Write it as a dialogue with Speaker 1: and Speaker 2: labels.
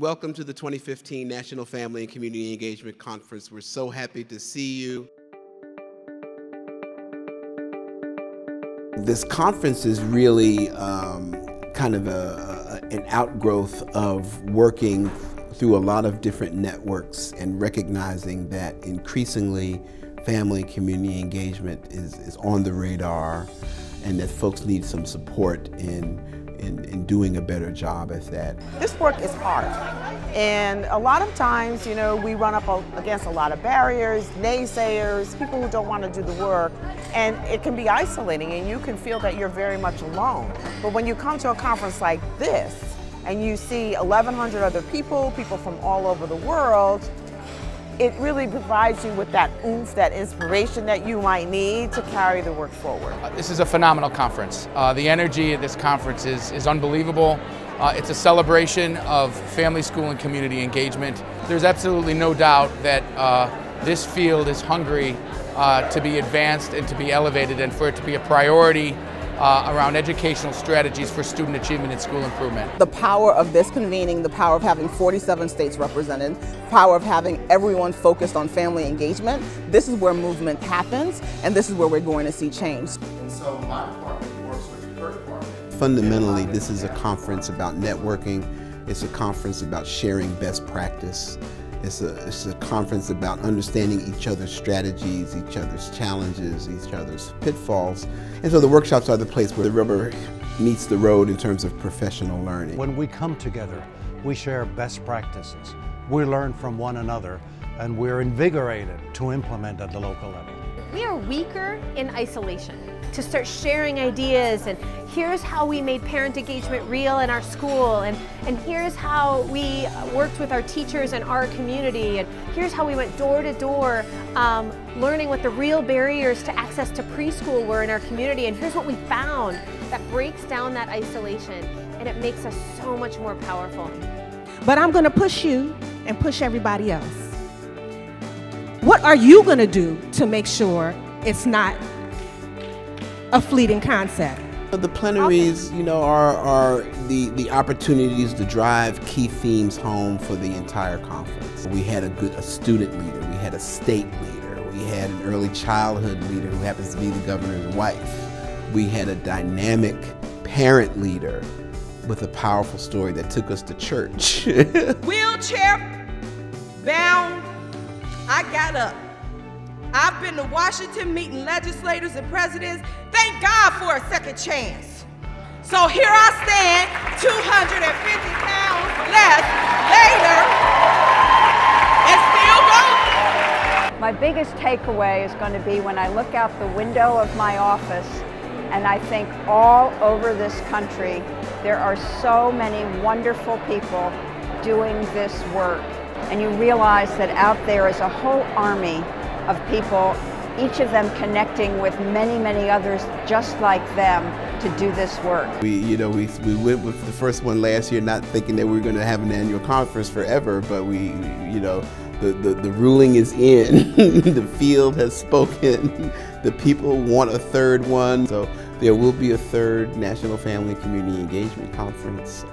Speaker 1: Welcome to the 2015 National Family and Community Engagement Conference. We're so happy to see you. This conference is really kind of an outgrowth of working through a lot of different networks and recognizing that increasingly family and community engagement is on the radar and that folks need some support in doing a better job at that.
Speaker 2: This work is hard, and a lot of times, we run up against a lot of barriers, naysayers, people who don't want to do the work, and it can be isolating, and you can feel that you're very much alone. But when you come to a conference like this, and you see 1,100 other people from all over the world, it really provides you with that oomph, that inspiration that you might need to carry the work forward.
Speaker 3: This is a phenomenal conference. The energy at this conference is unbelievable. It's a celebration of family, school, and community engagement. There's absolutely no doubt that this field is hungry to be advanced and to be elevated and for it to be a priority around educational strategies for student achievement and school improvement.
Speaker 2: The power of this convening, the power of having 47 states represented, the power of having everyone focused on family engagement, this is where movement happens, and this is where we're going to see change.
Speaker 1: And so my department works with your department. Fundamentally, this is a conference about networking. It's a conference about sharing best practice. It's a conference about understanding each other's strategies, each other's challenges, each other's pitfalls. And so the workshops are the place where the rubber meets the road in terms of professional learning.
Speaker 4: When we come together, we share best practices. We learn from one another, and we're invigorated to implement at the local level.
Speaker 5: We are weaker in isolation. To start sharing ideas, and here's how we made parent engagement real in our school, and here's how we worked with our teachers and our community, and here's how we went door to door learning what the real barriers to access to preschool were in our community, and here's what we found that breaks down that isolation, and it makes us so much more powerful.
Speaker 6: But I'm going to push you and push everybody else. What are you going to do to make sure it's not a fleeting concept?
Speaker 1: The plenaries, are the opportunities to drive key themes home for the entire conference. We had a student leader, we had a state leader, we had an early childhood leader who happens to be the governor's wife. We had a dynamic parent leader with a powerful story that took us to church.
Speaker 7: Wheelchair bound, I got up. I've been to Washington meeting legislators and presidents. Thank God for a second chance. So here I stand, 250 pounds less later, and still going.
Speaker 8: My biggest takeaway is going to be when I look out the window of my office and I think all over this country there are so many wonderful people doing this work. And you realize that out there is a whole army of people, each of them connecting with many, many others just like them to do this work.
Speaker 1: We went with the first one last year, not thinking that we were going to have an annual conference forever, but the ruling is in. The field has spoken. The people want a third one, so there will be a third National Family and Community Engagement Conference.